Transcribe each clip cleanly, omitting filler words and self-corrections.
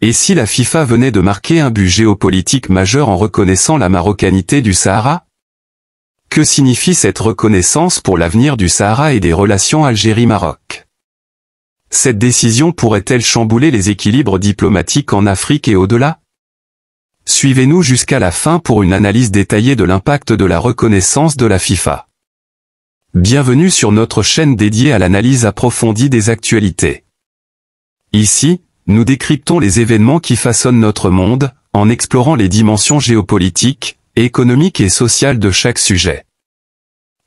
Et si la FIFA venait de marquer un but géopolitique majeur en reconnaissant la marocanité du Sahara? Que signifie cette reconnaissance pour l'avenir du Sahara et des relations Algérie-Maroc? Cette décision pourrait-elle chambouler les équilibres diplomatiques en Afrique et au-delà? Suivez-nous jusqu'à la fin pour une analyse détaillée de l'impact de la reconnaissance de la FIFA. Bienvenue sur notre chaîne dédiée à l'analyse approfondie des actualités. Ici, nous décryptons les événements qui façonnent notre monde, en explorant les dimensions géopolitiques, économiques et sociales de chaque sujet.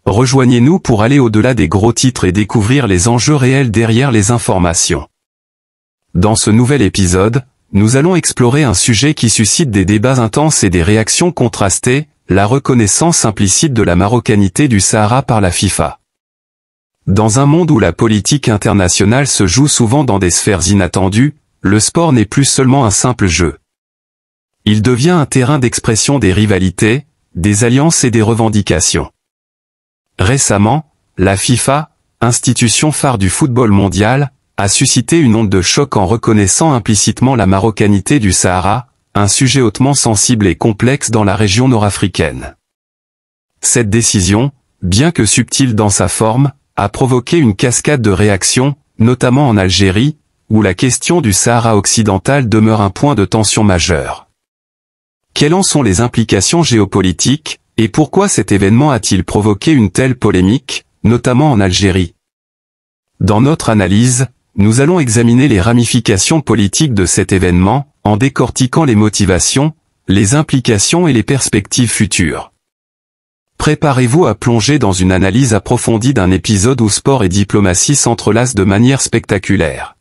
Rejoignez-nous pour aller au-delà des gros titres et découvrir les enjeux réels derrière les informations. Dans ce nouvel épisode, nous allons explorer un sujet qui suscite des débats intenses et des réactions contrastées, la reconnaissance implicite de la marocanité du Sahara par la FIFA. Dans un monde où la politique internationale se joue souvent dans des sphères inattendues, le sport n'est plus seulement un simple jeu. Il devient un terrain d'expression des rivalités, des alliances et des revendications. Récemment, la FIFA, institution phare du football mondial, a suscité une onde de choc en reconnaissant implicitement la marocanité du Sahara, un sujet hautement sensible et complexe dans la région nord-africaine. Cette décision, bien que subtile dans sa forme, a provoqué une cascade de réactions, notamment en Algérie, où la question du Sahara occidental demeure un point de tension majeur. Quelles en sont les implications géopolitiques, et pourquoi cet événement a-t-il provoqué une telle polémique, notamment en Algérie? Dans notre analyse, nous allons examiner les ramifications politiques de cet événement, en décortiquant les motivations, les implications et les perspectives futures. Préparez-vous à plonger dans une analyse approfondie d'un épisode où sport et diplomatie s'entrelacent de manière spectaculaire.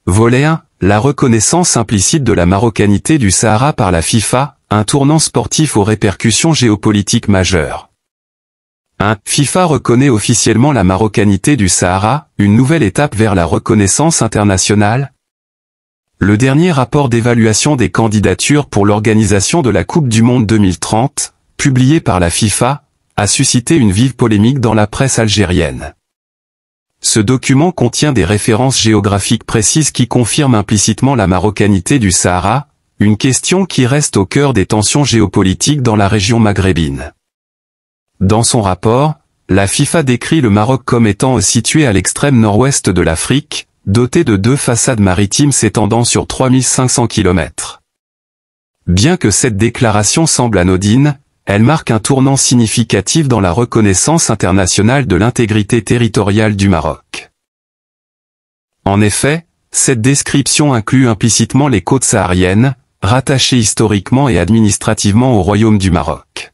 Volet 1, la reconnaissance implicite de la marocanité du Sahara par la FIFA, un tournant sportif aux répercussions géopolitiques majeures. 1. FIFA reconnaît officiellement la marocanité du Sahara, une nouvelle étape vers la reconnaissance internationale. Le dernier rapport d'évaluation des candidatures pour l'organisation de la Coupe du Monde 2030, publié par la FIFA, a suscité une vive polémique dans la presse algérienne. Ce document contient des références géographiques précises qui confirment implicitement la marocanité du Sahara, une question qui reste au cœur des tensions géopolitiques dans la région maghrébine. Dans son rapport, la FIFA décrit le Maroc comme étant situé à l'extrême nord-ouest de l'Afrique, doté de 2 façades maritimes s'étendant sur 3500 km. Bien que cette déclaration semble anodine, elle marque un tournant significatif dans la reconnaissance internationale de l'intégrité territoriale du Maroc. En effet, cette description inclut implicitement les côtes sahariennes, rattachées historiquement et administrativement au Royaume du Maroc.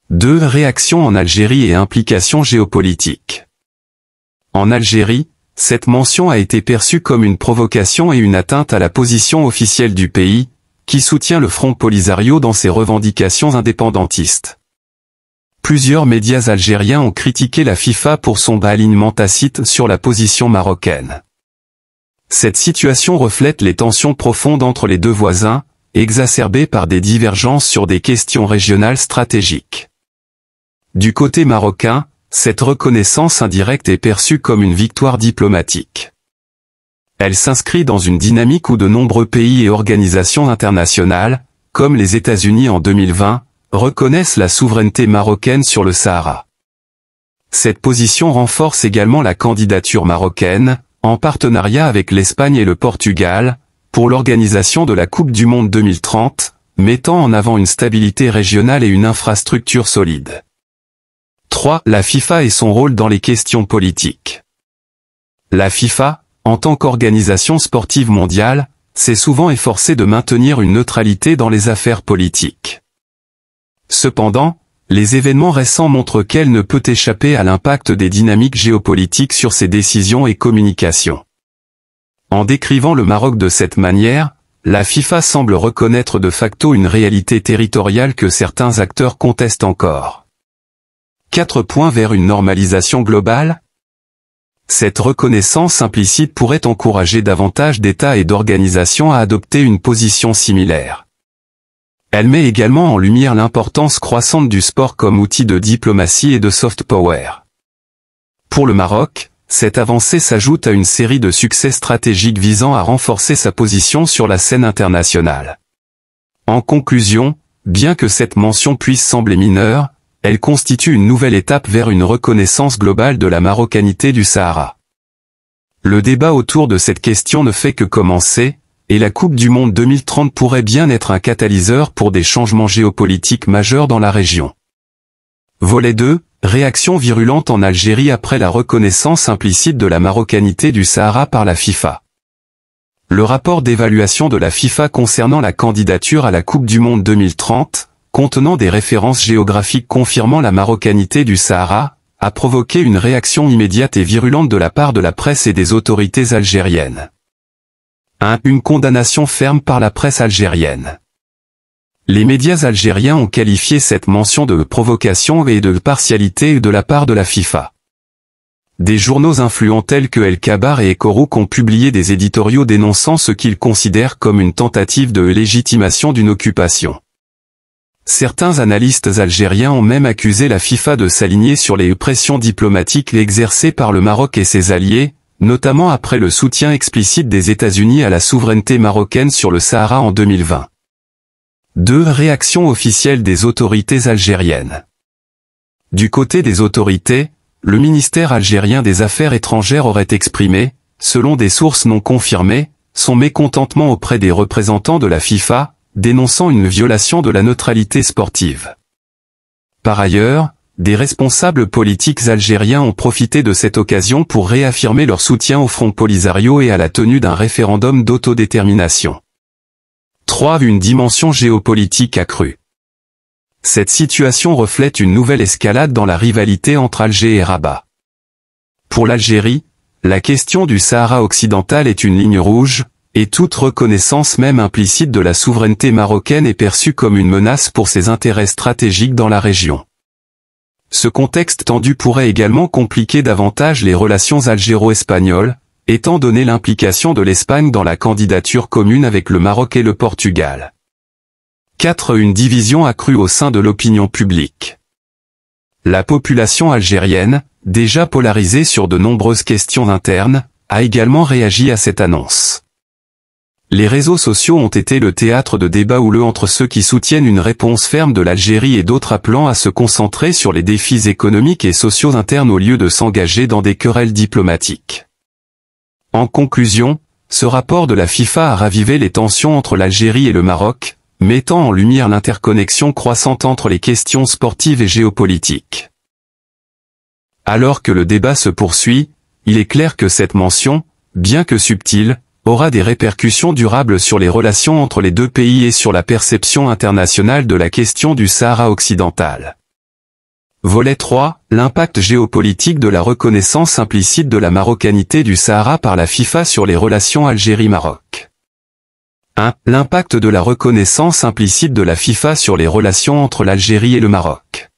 2. Réactions en Algérie et implications géopolitiques. En Algérie, cette mention a été perçue comme une provocation et une atteinte à la position officielle du pays, qui soutient le Front Polisario dans ses revendications indépendantistes. Plusieurs médias algériens ont critiqué la FIFA pour son alignement tacite sur la position marocaine. Cette situation reflète les tensions profondes entre les deux voisins, exacerbées par des divergences sur des questions régionales stratégiques. Du côté marocain, cette reconnaissance indirecte est perçue comme une victoire diplomatique. Elle s'inscrit dans une dynamique où de nombreux pays et organisations internationales, comme les États-Unis en 2020, reconnaissent la souveraineté marocaine sur le Sahara. Cette position renforce également la candidature marocaine, en partenariat avec l'Espagne et le Portugal, pour l'organisation de la Coupe du Monde 2030, mettant en avant une stabilité régionale et une infrastructure solide. 3. La FIFA et son rôle dans les questions politiques. La FIFA, en tant qu'organisation sportive mondiale, s'est souvent efforcée de maintenir une neutralité dans les affaires politiques. Cependant, les événements récents montrent qu'elle ne peut échapper à l'impact des dynamiques géopolitiques sur ses décisions et communications. En décrivant le Maroc de cette manière, la FIFA semble reconnaître de facto une réalité territoriale que certains acteurs contestent encore. 4 points vers une normalisation globale. Cette reconnaissance implicite pourrait encourager davantage d'États et d'organisations à adopter une position similaire. Elle met également en lumière l'importance croissante du sport comme outil de diplomatie et de soft power. Pour le Maroc, cette avancée s'ajoute à une série de succès stratégiques visant à renforcer sa position sur la scène internationale. En conclusion, bien que cette mention puisse sembler mineure, elle constitue une nouvelle étape vers une reconnaissance globale de la marocanité du Sahara. Le débat autour de cette question ne fait que commencer, et la Coupe du Monde 2030 pourrait bien être un catalyseur pour des changements géopolitiques majeurs dans la région. Volet 2. Réaction virulente en Algérie après la reconnaissance implicite de la marocanité du Sahara par la FIFA. Le rapport d'évaluation de la FIFA concernant la candidature à la Coupe du Monde 2030, contenant des références géographiques confirmant la marocanité du Sahara, a provoqué une réaction immédiate et virulente de la part de la presse et des autorités algériennes. 1. Une condamnation ferme par la presse algérienne. Les médias algériens ont qualifié cette mention de provocation et de partialité de la part de la FIFA. Des journaux influents tels que El Kabar et Ekorouk ont publié des éditoriaux dénonçant ce qu'ils considèrent comme une tentative de légitimation d'une occupation. Certains analystes algériens ont même accusé la FIFA de s'aligner sur les pressions diplomatiques exercées par le Maroc et ses alliés, notamment après le soutien explicite des États-Unis à la souveraineté marocaine sur le Sahara en 2020. 2. Réaction officielle des autorités algériennes. Du côté des autorités, le ministère algérien des Affaires étrangères aurait exprimé, selon des sources non confirmées, son mécontentement auprès des représentants de la FIFA, dénonçant une violation de la neutralité sportive. Par ailleurs, des responsables politiques algériens ont profité de cette occasion pour réaffirmer leur soutien au Front Polisario et à la tenue d'un référendum d'autodétermination. 3. Une dimension géopolitique accrue. Cette situation reflète une nouvelle escalade dans la rivalité entre Alger et Rabat. Pour l'Algérie, la question du Sahara occidental est une ligne rouge, et toute reconnaissance même implicite de la souveraineté marocaine est perçue comme une menace pour ses intérêts stratégiques dans la région. Ce contexte tendu pourrait également compliquer davantage les relations algéro-espagnoles, étant donné l'implication de l'Espagne dans la candidature commune avec le Maroc et le Portugal. 4. Une division accrue au sein de l'opinion publique. La population algérienne, déjà polarisée sur de nombreuses questions internes, a également réagi à cette annonce. Les réseaux sociaux ont été le théâtre de débats houleux entre ceux qui soutiennent une réponse ferme de l'Algérie et d'autres appelant à se concentrer sur les défis économiques et sociaux internes au lieu de s'engager dans des querelles diplomatiques. En conclusion, ce rapport de la FIFA a ravivé les tensions entre l'Algérie et le Maroc, mettant en lumière l'interconnexion croissante entre les questions sportives et géopolitiques. Alors que le débat se poursuit, il est clair que cette mention, bien que subtile, aura des répercussions durables sur les relations entre les deux pays et sur la perception internationale de la question du Sahara occidental. Volet 3. L'impact géopolitique de la reconnaissance implicite de la marocanité du Sahara par la FIFA sur les relations Algérie-Maroc. 1. L'impact de la reconnaissance implicite de la FIFA sur les relations entre l'Algérie et le Maroc.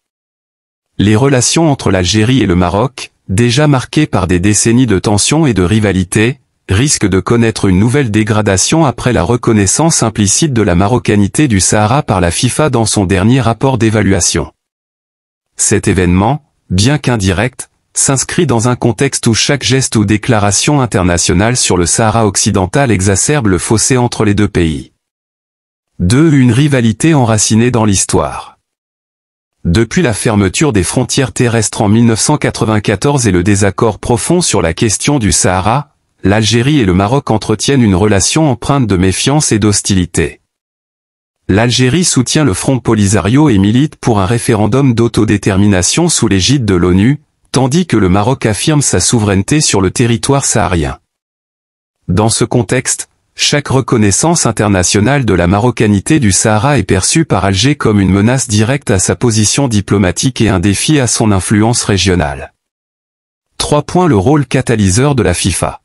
Les relations entre l'Algérie et le Maroc, déjà marquées par des décennies de tensions et de rivalités, risquent de connaître une nouvelle dégradation après la reconnaissance implicite de la marocanité du Sahara par la FIFA dans son dernier rapport d'évaluation. Cet événement, bien qu'indirect, s'inscrit dans un contexte où chaque geste ou déclaration internationale sur le Sahara occidental exacerbe le fossé entre les deux pays. 2. Une rivalité enracinée dans l'histoire. Depuis la fermeture des frontières terrestres en 1994 et le désaccord profond sur la question du Sahara, l'Algérie et le Maroc entretiennent une relation empreinte de méfiance et d'hostilité. L'Algérie soutient le Front Polisario et milite pour un référendum d'autodétermination sous l'égide de l'ONU, tandis que le Maroc affirme sa souveraineté sur le territoire saharien. Dans ce contexte, chaque reconnaissance internationale de la marocanité du Sahara est perçue par Alger comme une menace directe à sa position diplomatique et un défi à son influence régionale. 3. Le rôle catalyseur de la FIFA.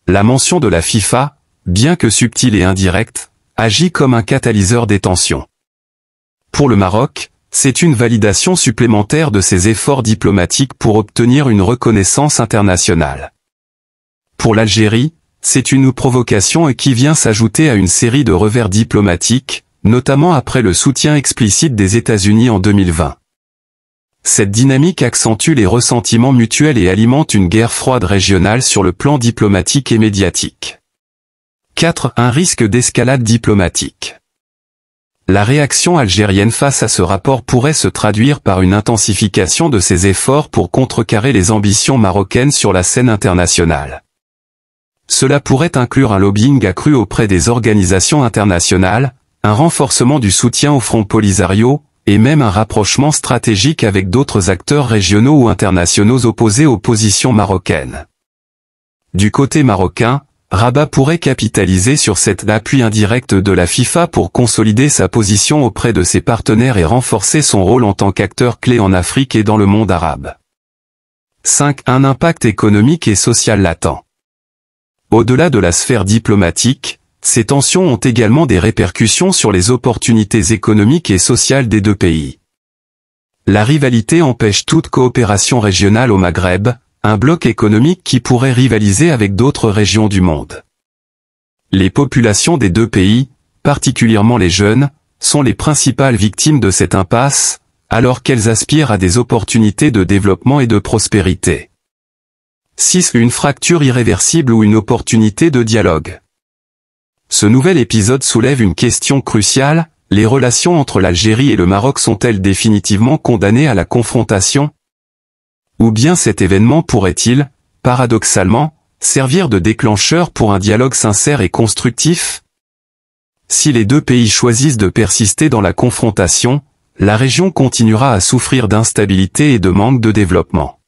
La mention de la FIFA, bien que subtile et indirecte, agit comme un catalyseur des tensions. Pour le Maroc, c'est une validation supplémentaire de ses efforts diplomatiques pour obtenir une reconnaissance internationale. Pour l'Algérie, c'est une provocation qui vient s'ajouter à une série de revers diplomatiques, notamment après le soutien explicite des États-Unis en 2020. Cette dynamique accentue les ressentiments mutuels et alimente une guerre froide régionale sur le plan diplomatique et médiatique. 4. Un risque d'escalade diplomatique. La réaction algérienne face à ce rapport pourrait se traduire par une intensification de ses efforts pour contrecarrer les ambitions marocaines sur la scène internationale. Cela pourrait inclure un lobbying accru auprès des organisations internationales, un renforcement du soutien au Front Polisario, et même un rapprochement stratégique avec d'autres acteurs régionaux ou internationaux opposés aux positions marocaines. Du côté marocain, Rabat pourrait capitaliser sur cet appui indirect de la FIFA pour consolider sa position auprès de ses partenaires et renforcer son rôle en tant qu'acteur clé en Afrique et dans le monde arabe. 5. Un impact économique et social latent. Au-delà de la sphère diplomatique, ces tensions ont également des répercussions sur les opportunités économiques et sociales des deux pays. La rivalité empêche toute coopération régionale au Maghreb, un bloc économique qui pourrait rivaliser avec d'autres régions du monde. Les populations des deux pays, particulièrement les jeunes, sont les principales victimes de cette impasse, alors qu'elles aspirent à des opportunités de développement et de prospérité. 6. Une fracture irréversible ou une opportunité de dialogue. Ce nouvel épisode soulève une question cruciale, les relations entre l'Algérie et le Maroc sont-elles définitivement condamnées à la confrontation ? Ou bien cet événement pourrait-il, paradoxalement, servir de déclencheur pour un dialogue sincère et constructif? Si les deux pays choisissent de persister dans la confrontation, la région continuera à souffrir d'instabilité et de manque de développement.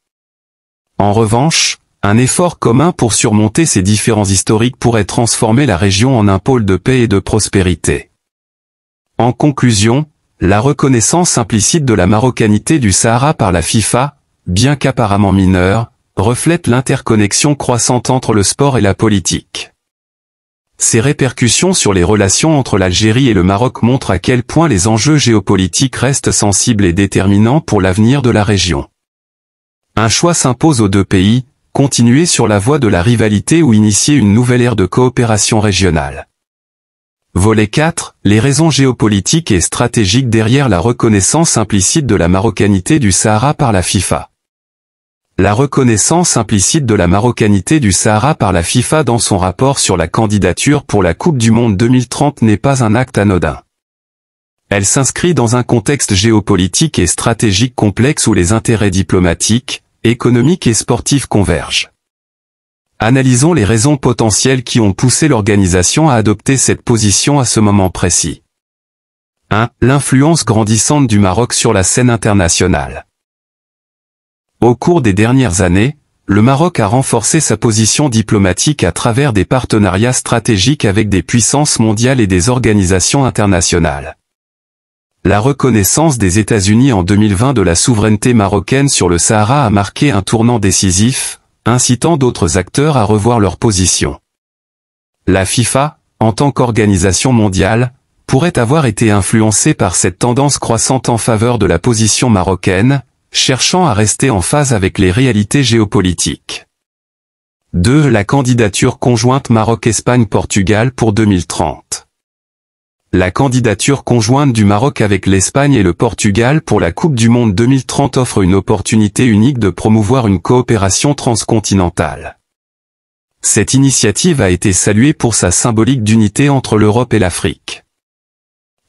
En revanche, un effort commun pour surmonter ces différends historiques pourrait transformer la région en un pôle de paix et de prospérité. En conclusion, la reconnaissance implicite de la marocanité du Sahara par la FIFA, bien qu'apparemment mineure, reflète l'interconnexion croissante entre le sport et la politique. Ces répercussions sur les relations entre l'Algérie et le Maroc montrent à quel point les enjeux géopolitiques restent sensibles et déterminants pour l'avenir de la région. Un choix s'impose aux deux pays, continuer sur la voie de la rivalité ou initier une nouvelle ère de coopération régionale. Volet 4. Les raisons géopolitiques et stratégiques derrière la reconnaissance implicite de la marocanité du Sahara par la FIFA. La reconnaissance implicite de la marocanité du Sahara par la FIFA dans son rapport sur la candidature pour la Coupe du Monde 2030 n'est pas un acte anodin. Elle s'inscrit dans un contexte géopolitique et stratégique complexe où les intérêts diplomatiques, économiques et sportifs convergent. Analysons les raisons potentielles qui ont poussé l'organisation à adopter cette position à ce moment précis. 1. L'influence grandissante du Maroc sur la scène internationale. Au cours des dernières années, le Maroc a renforcé sa position diplomatique à travers des partenariats stratégiques avec des puissances mondiales et des organisations internationales. La reconnaissance des États-Unis en 2020 de la souveraineté marocaine sur le Sahara a marqué un tournant décisif, incitant d'autres acteurs à revoir leur position. La FIFA, en tant qu'organisation mondiale, pourrait avoir été influencée par cette tendance croissante en faveur de la position marocaine, cherchant à rester en phase avec les réalités géopolitiques. 2. La candidature conjointe Maroc-Espagne-Portugal pour 2030. La candidature conjointe du Maroc avec l'Espagne et le Portugal pour la Coupe du Monde 2030 offre une opportunité unique de promouvoir une coopération transcontinentale. Cette initiative a été saluée pour sa symbolique d'unité entre l'Europe et l'Afrique.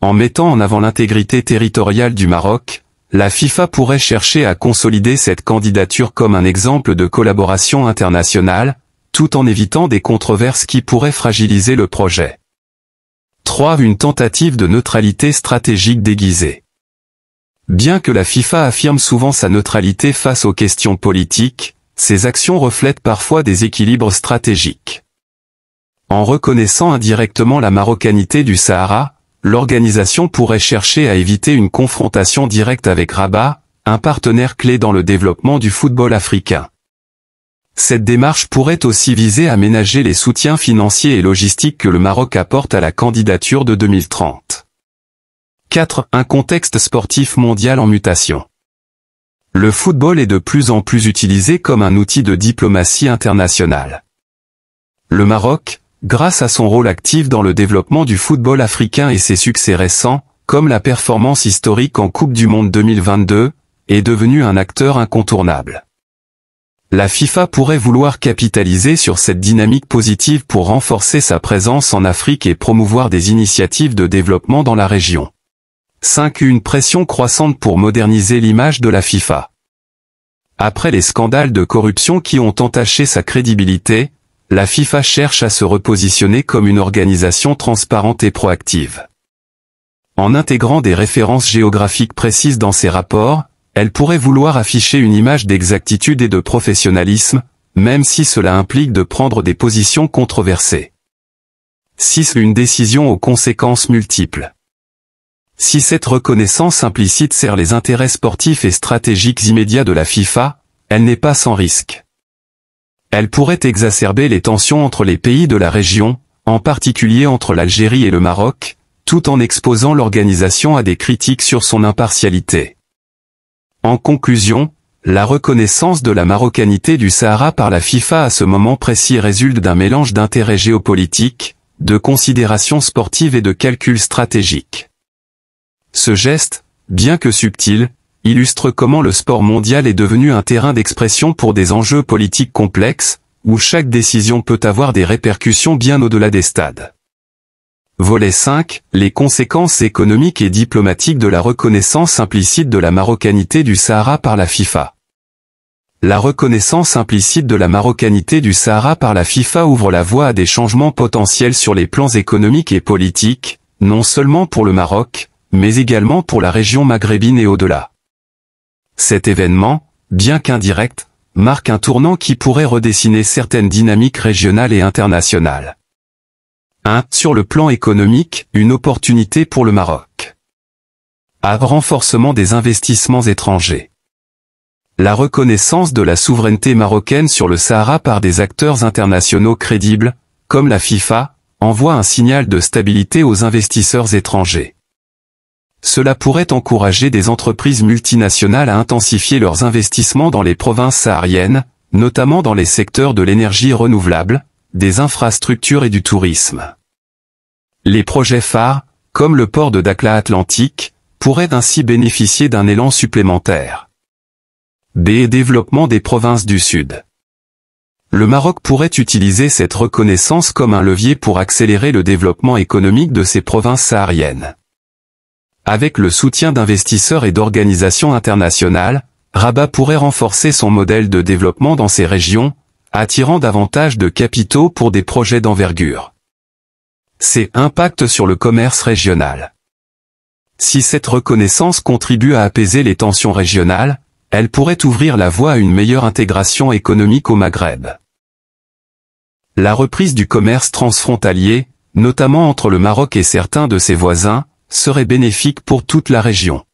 En mettant en avant l'intégrité territoriale du Maroc, la FIFA pourrait chercher à consolider cette candidature comme un exemple de collaboration internationale, tout en évitant des controverses qui pourraient fragiliser le projet. 3. Une tentative de neutralité stratégique déguisée. Bien que la FIFA affirme souvent sa neutralité face aux questions politiques, ses actions reflètent parfois des équilibres stratégiques. En reconnaissant indirectement la marocanité du Sahara, l'organisation pourrait chercher à éviter une confrontation directe avec Rabat, un partenaire clé dans le développement du football africain. Cette démarche pourrait aussi viser à ménager les soutiens financiers et logistiques que le Maroc apporte à la candidature de 2030. 4. Un contexte sportif mondial en mutation. Le football est de plus en plus utilisé comme un outil de diplomatie internationale. Le Maroc, grâce à son rôle actif dans le développement du football africain et ses succès récents, comme la performance historique en Coupe du Monde 2022, est devenu un acteur incontournable. La FIFA pourrait vouloir capitaliser sur cette dynamique positive pour renforcer sa présence en Afrique et promouvoir des initiatives de développement dans la région. 5. Une pression croissante pour moderniser l'image de la FIFA. Après les scandales de corruption qui ont entaché sa crédibilité, la FIFA cherche à se repositionner comme une organisation transparente et proactive. En intégrant des références géographiques précises dans ses rapports, elle pourrait vouloir afficher une image d'exactitude et de professionnalisme, même si cela implique de prendre des positions controversées. 6. Une décision aux conséquences multiples. Si cette reconnaissance implicite sert les intérêts sportifs et stratégiques immédiats de la FIFA, elle n'est pas sans risque. Elle pourrait exacerber les tensions entre les pays de la région, en particulier entre l'Algérie et le Maroc, tout en exposant l'organisation à des critiques sur son impartialité. En conclusion, la reconnaissance de la marocanité du Sahara par la FIFA à ce moment précis résulte d'un mélange d'intérêts géopolitiques, de considérations sportives et de calculs stratégiques. Ce geste, bien que subtil, illustre comment le sport mondial est devenu un terrain d'expression pour des enjeux politiques complexes, où chaque décision peut avoir des répercussions bien au-delà des stades. Volet 5. Les conséquences économiques et diplomatiques de la reconnaissance implicite de la marocanité du Sahara par la FIFA. La reconnaissance implicite de la marocanité du Sahara par la FIFA ouvre la voie à des changements potentiels sur les plans économiques et politiques, non seulement pour le Maroc, mais également pour la région maghrébine et au-delà. Cet événement, bien qu'indirect, marque un tournant qui pourrait redessiner certaines dynamiques régionales et internationales. 1. Sur le plan économique, une opportunité pour le Maroc. A. Renforcement des investissements étrangers. La reconnaissance de la souveraineté marocaine sur le Sahara par des acteurs internationaux crédibles, comme la FIFA, envoie un signal de stabilité aux investisseurs étrangers. Cela pourrait encourager des entreprises multinationales à intensifier leurs investissements dans les provinces sahariennes, notamment dans les secteurs de l'énergie renouvelable, des infrastructures et du tourisme. Les projets phares, comme le port de Dakhla Atlantique, pourraient ainsi bénéficier d'un élan supplémentaire. B. Développement des provinces du Sud. Le Maroc pourrait utiliser cette reconnaissance comme un levier pour accélérer le développement économique de ces provinces sahariennes. Avec le soutien d'investisseurs et d'organisations internationales, Rabat pourrait renforcer son modèle de développement dans ces régions, attirant davantage de capitaux pour des projets d'envergure. C. Impact sur le commerce régional. Si cette reconnaissance contribue à apaiser les tensions régionales, elle pourrait ouvrir la voie à une meilleure intégration économique au Maghreb. La reprise du commerce transfrontalier, notamment entre le Maroc et certains de ses voisins, serait bénéfique pour toute la région.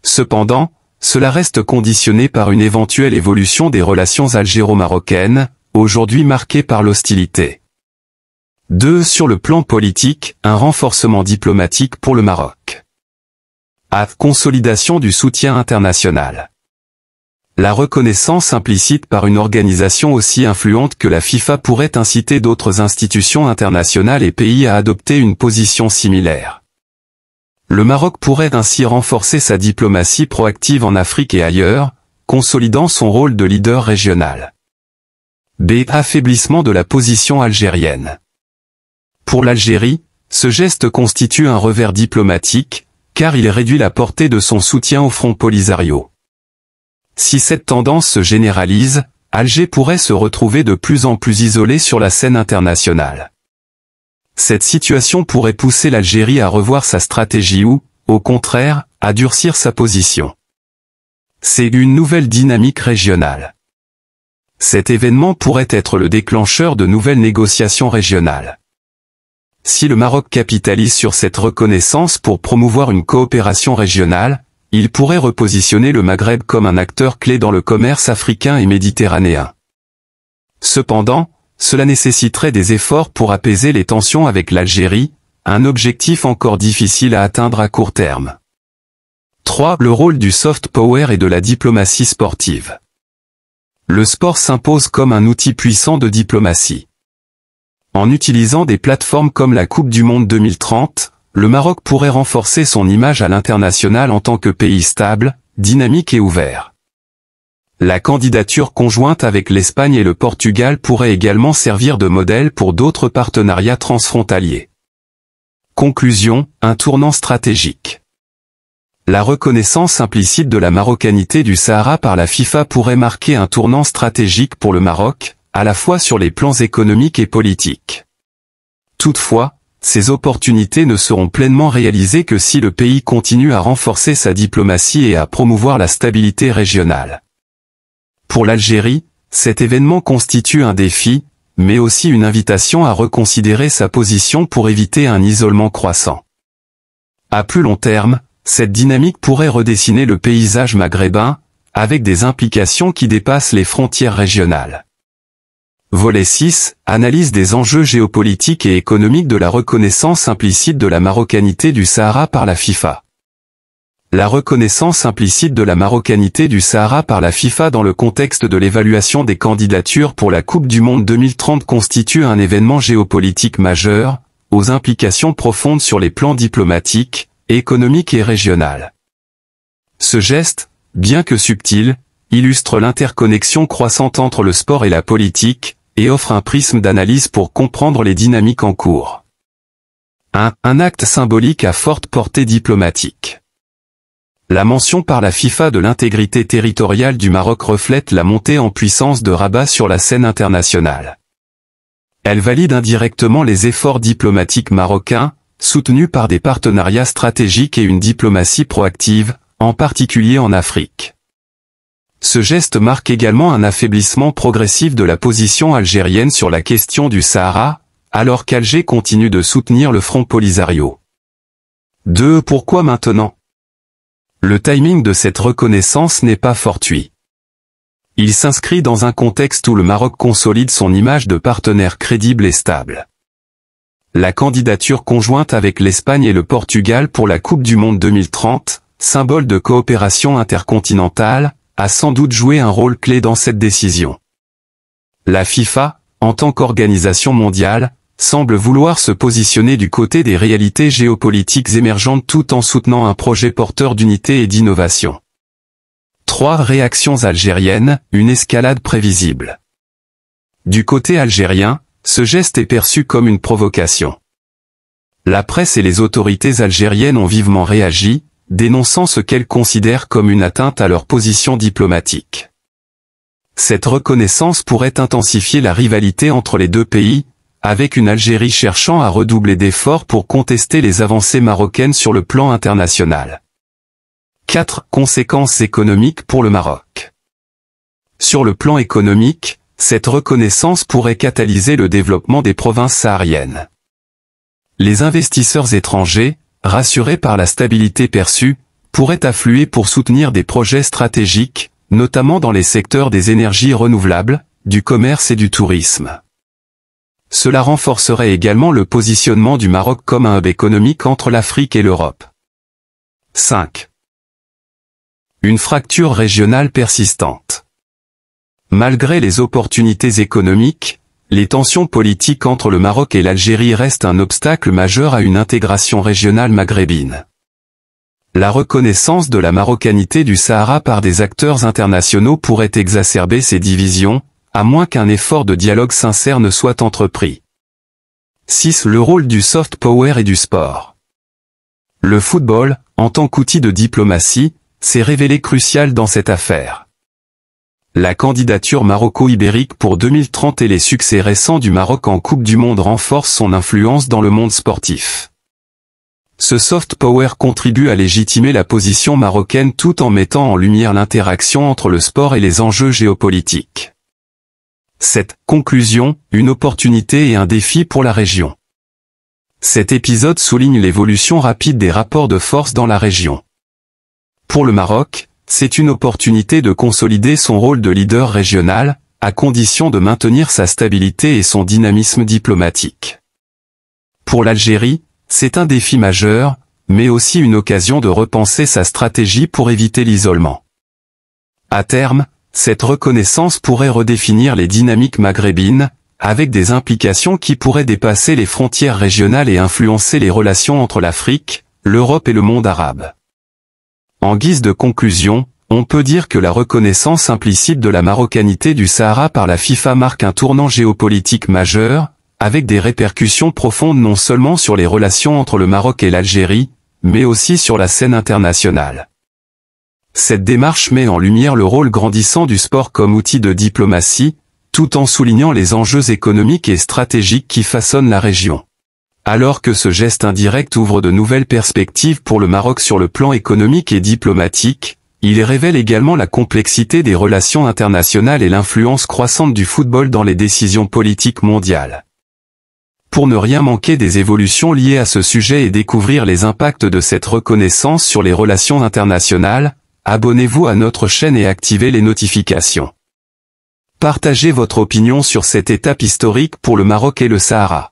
Cependant, cela reste conditionné par une éventuelle évolution des relations algéro-marocaines, aujourd'hui marquées par l'hostilité. 2. Sur le plan politique, un renforcement diplomatique pour le Maroc. A. Consolidation du soutien international. La reconnaissance implicite par une organisation aussi influente que la FIFA pourrait inciter d'autres institutions internationales et pays à adopter une position similaire. Le Maroc pourrait ainsi renforcer sa diplomatie proactive en Afrique et ailleurs, consolidant son rôle de leader régional. B. Affaiblissement de la position algérienne. Pour l'Algérie, ce geste constitue un revers diplomatique, car il réduit la portée de son soutien au Front Polisario. Si cette tendance se généralise, Alger pourrait se retrouver de plus en plus isolé sur la scène internationale. Cette situation pourrait pousser l'Algérie à revoir sa stratégie ou, au contraire, à durcir sa position. C'est une nouvelle dynamique régionale. Cet événement pourrait être le déclencheur de nouvelles négociations régionales. Si le Maroc capitalise sur cette reconnaissance pour promouvoir une coopération régionale, il pourrait repositionner le Maghreb comme un acteur clé dans le commerce africain et méditerranéen. Cependant, cela nécessiterait des efforts pour apaiser les tensions avec l'Algérie, un objectif encore difficile à atteindre à court terme. 3. Le rôle du soft power et de la diplomatie sportive. Le sport s'impose comme un outil puissant de diplomatie. En utilisant des plateformes comme la Coupe du Monde 2030, le Maroc pourrait renforcer son image à l'international en tant que pays stable, dynamique et ouvert. La candidature conjointe avec l'Espagne et le Portugal pourrait également servir de modèle pour d'autres partenariats transfrontaliers. Conclusion, un tournant stratégique. La reconnaissance implicite de la marocanité du Sahara par la FIFA pourrait marquer un tournant stratégique pour le Maroc, à la fois sur les plans économiques et politiques. Toutefois, ces opportunités ne seront pleinement réalisées que si le pays continue à renforcer sa diplomatie et à promouvoir la stabilité régionale. Pour l'Algérie, cet événement constitue un défi, mais aussi une invitation à reconsidérer sa position pour éviter un isolement croissant. À plus long terme, cette dynamique pourrait redessiner le paysage maghrébin, avec des implications qui dépassent les frontières régionales. Volet 6, analyse des enjeux géopolitiques et économiques de la reconnaissance implicite de la marocanité du Sahara par la FIFA. La reconnaissance implicite de la marocanité du Sahara par la FIFA dans le contexte de l'évaluation des candidatures pour la Coupe du Monde 2030 constitue un événement géopolitique majeur, aux implications profondes sur les plans diplomatiques, économiques et régionales. Ce geste, bien que subtil, illustre l'interconnexion croissante entre le sport et la politique, et offre un prisme d'analyse pour comprendre les dynamiques en cours. Un acte symbolique à forte portée diplomatique. La mention par la FIFA de l'intégrité territoriale du Maroc reflète la montée en puissance de Rabat sur la scène internationale. Elle valide indirectement les efforts diplomatiques marocains, soutenus par des partenariats stratégiques et une diplomatie proactive, en particulier en Afrique. Ce geste marque également un affaiblissement progressif de la position algérienne sur la question du Sahara, alors qu'Alger continue de soutenir le Front Polisario. 2. Pourquoi maintenant ? Le timing de cette reconnaissance n'est pas fortuit. Il s'inscrit dans un contexte où le Maroc consolide son image de partenaire crédible et stable. La candidature conjointe avec l'Espagne et le Portugal pour la Coupe du Monde 2030, symbole de coopération intercontinentale, a sans doute joué un rôle clé dans cette décision. La FIFA, en tant qu'organisation mondiale, semble vouloir se positionner du côté des réalités géopolitiques émergentes tout en soutenant un projet porteur d'unité et d'innovation. 3. Réactions algériennes, une escalade prévisible. Du côté algérien, ce geste est perçu comme une provocation. La presse et les autorités algériennes ont vivement réagi, dénonçant ce qu'elles considèrent comme une atteinte à leur position diplomatique. Cette reconnaissance pourrait intensifier la rivalité entre les deux pays, avec une Algérie cherchant à redoubler d'efforts pour contester les avancées marocaines sur le plan international. 4. Conséquences économiques pour le Maroc. Sur le plan économique, cette reconnaissance pourrait catalyser le développement des provinces sahariennes. Les investisseurs étrangers, rassurés par la stabilité perçue, pourraient affluer pour soutenir des projets stratégiques, notamment dans les secteurs des énergies renouvelables, du commerce et du tourisme. Cela renforcerait également le positionnement du Maroc comme un hub économique entre l'Afrique et l'Europe. 5. Une fracture régionale persistante. Malgré les opportunités économiques, les tensions politiques entre le Maroc et l'Algérie restent un obstacle majeur à une intégration régionale maghrébine. La reconnaissance de la marocanité du Sahara par des acteurs internationaux pourrait exacerber ces divisions, à moins qu'un effort de dialogue sincère ne soit entrepris. 6. Le rôle du soft power et du sport. Le football, en tant qu'outil de diplomatie, s'est révélé crucial dans cette affaire. La candidature maroco-ibérique pour 2030 et les succès récents du Maroc en Coupe du Monde renforcent son influence dans le monde sportif. Ce soft power contribue à légitimer la position marocaine tout en mettant en lumière l'interaction entre le sport et les enjeux géopolitiques. 7. Conclusion, une opportunité et un défi pour la région. Cet épisode souligne l'évolution rapide des rapports de force dans la région. Pour le Maroc, c'est une opportunité de consolider son rôle de leader régional, à condition de maintenir sa stabilité et son dynamisme diplomatique. Pour l'Algérie, c'est un défi majeur, mais aussi une occasion de repenser sa stratégie pour éviter l'isolement. À terme, cette reconnaissance pourrait redéfinir les dynamiques maghrébines, avec des implications qui pourraient dépasser les frontières régionales et influencer les relations entre l'Afrique, l'Europe et le monde arabe. En guise de conclusion, on peut dire que la reconnaissance implicite de la marocanité du Sahara par la FIFA marque un tournant géopolitique majeur, avec des répercussions profondes non seulement sur les relations entre le Maroc et l'Algérie, mais aussi sur la scène internationale. Cette démarche met en lumière le rôle grandissant du sport comme outil de diplomatie, tout en soulignant les enjeux économiques et stratégiques qui façonnent la région. Alors que ce geste indirect ouvre de nouvelles perspectives pour le Maroc sur le plan économique et diplomatique, il révèle également la complexité des relations internationales et l'influence croissante du football dans les décisions politiques mondiales. Pour ne rien manquer des évolutions liées à ce sujet et découvrir les impacts de cette reconnaissance sur les relations internationales, abonnez-vous à notre chaîne et activez les notifications. Partagez votre opinion sur cette étape historique pour le Maroc et le Sahara.